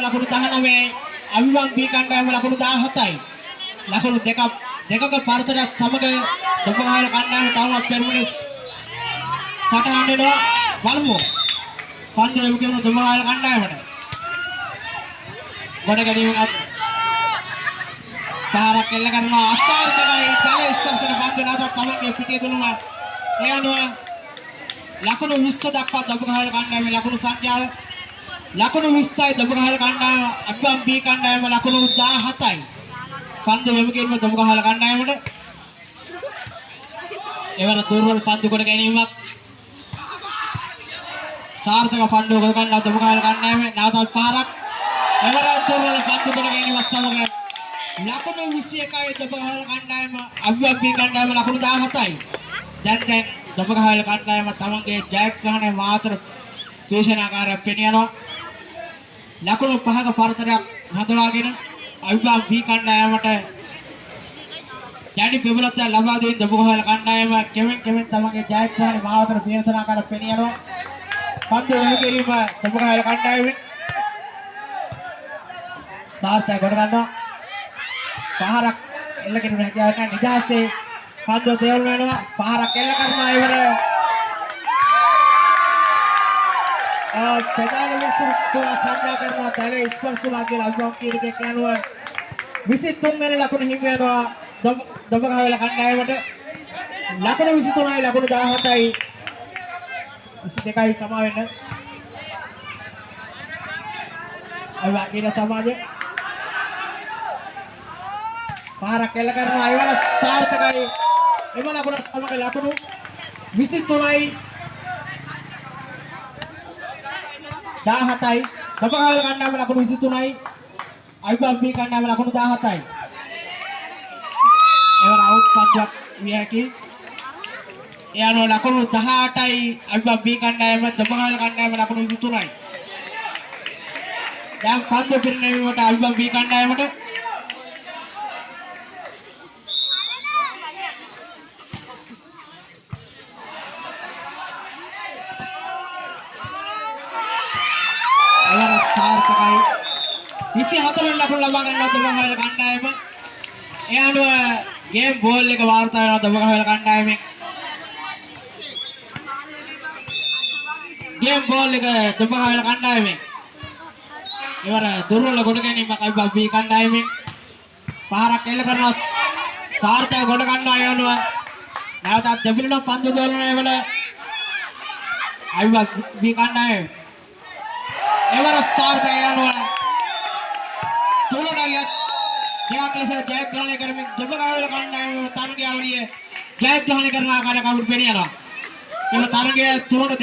ලකුණු 19 අවිවම් බී කණ්ඩායම ලකුණු 17යි. ලකුණු දෙකක පරතරයක් සමග දුබගහවල කණ්ඩායම තවමත් පෙරමුණේ සටහන් වෙනවා. බලමු. පන්දු එමු කියන දුබගහවල කණ්ඩායමට. ගොඩ ගැනීමක් පාරක් එල්ල කරනවා අසාර්ථකයි. පළ ස්පර්ශන පන්දු නැවතත් තමන්ගේ පිටිය දුන්නා. ඒ අනුව ලකුණු 20 දක්වා දුබගහවල කණ්ඩායමේ ලකුණු සංඛ්‍යාව ලකුණු 20යි දුබගහවල කණ්ඩායම අවිවම් බී කණ්ඩායම ලකුණු 17යි. පන්දු එමු කියන දුබගහවල කණ්ඩායමට එවර දුර්වල පන්දු කොට ගැනීමක් සාර්ථක පන්දු කොට ගන්නා දුබගහවල කණ්ඩායම නැවතත් පාරක් එවර දුර්වල පන්දු කොට ගැනීමත් සමග ලකුණු 21යි දුබගහවල කණ්ඩායම අවිවම් බී කණ්ඩායම ලකුණු 17යි. දැන් දුබගහවල කණ්ඩායම තමන්ගේ ජයග්‍රහණය මාතර දේශනාකාරයක් පෙනියනවා. ලකුණු 5ක පරතරයක් හදවාගෙන අවිවම් බී කණ්ඩායමට යටි පෙබලත් ලබා දෙන දුබගහවල කණ්ඩායම කෙමෙන් තමන්ගේ ජයග්‍රහණය මාතර දේශනාකාරයක් පෙනියනවා. පන්දු එමු කිරීම දුබගහවල කණ්ඩායමෙන් සාර්ථක කොට ගන්නවා. පහරක් එල්ල කිරීම හැකියාවක් නැහැ. නිදාසේ පන්දු තේරුම් වෙනවා. පහරක් එල්ල කරනවා ඉවර. ප්‍රධාන විස්තර සංඥා කරනවා තැල ස්පර්ශුලා කියලා අවිවම් කියන එක කියනවා. 23 වෙනි ලකුණ හිමි වෙනවා දුබගහවල කණ්ඩායමට. ලකුණු 23යි ලකුණු 17යි 22යි සමා වෙන්න. අවිවම් කියන සමාජය පාරක් එල්ල කරනවා ඉවර සාර්ථකයි. එම ලකුණ සමග ලකුණු 23යි 17යි දුබගහවල කණ්ඩායම ලකුණු 23යි අවිවම් බී කණ්ඩායම ලකුණු 17යි. එවර අවුට් පන්දුවක් විය හැකි. ඒ අනුව ලකුණු 18යි අවිවම් බී කණ්ඩායම දුබගහවල කණ්ඩායම ලකුණු 23යි. දැන් පන්දු පිරිනැමීමට අවිවම් බී කණ්ඩායමට සාර්ථකයි 24 වෙනි ලකුණ ලබා ගන්නවා දුබගහවල කණ්ඩායම. ඒ අනුව ගේම් බෝල් එක වාර්තා වෙනවා දුබගහවල කණ්ඩායමෙන්. ගේම් බෝල් එක දුබගහවල කණ්ඩායමෙන්. ඉවර දුර්වල කොට ගැනීමක් අවිවම් බී කණ්ඩායමෙන්. පහරක් එල්ල කරනවා සාර්ථක කොට ගන්නවා. ඒ අනුව නැවතත් දෙපිරිනම පන්දු දෝලනය වල අවිවම් බී කණ්ඩායම එවර සාර්ථක යනවා. තුනඩලියක් දෙයක් ලෙස ජයග්‍රහණය කරමින් දුබගහවල කණ්ඩායම තරගය අවලිය ජයග්‍රහණය කරන ආකාරය කවුරු පෙනියනවා. ඒ තරගය තුනට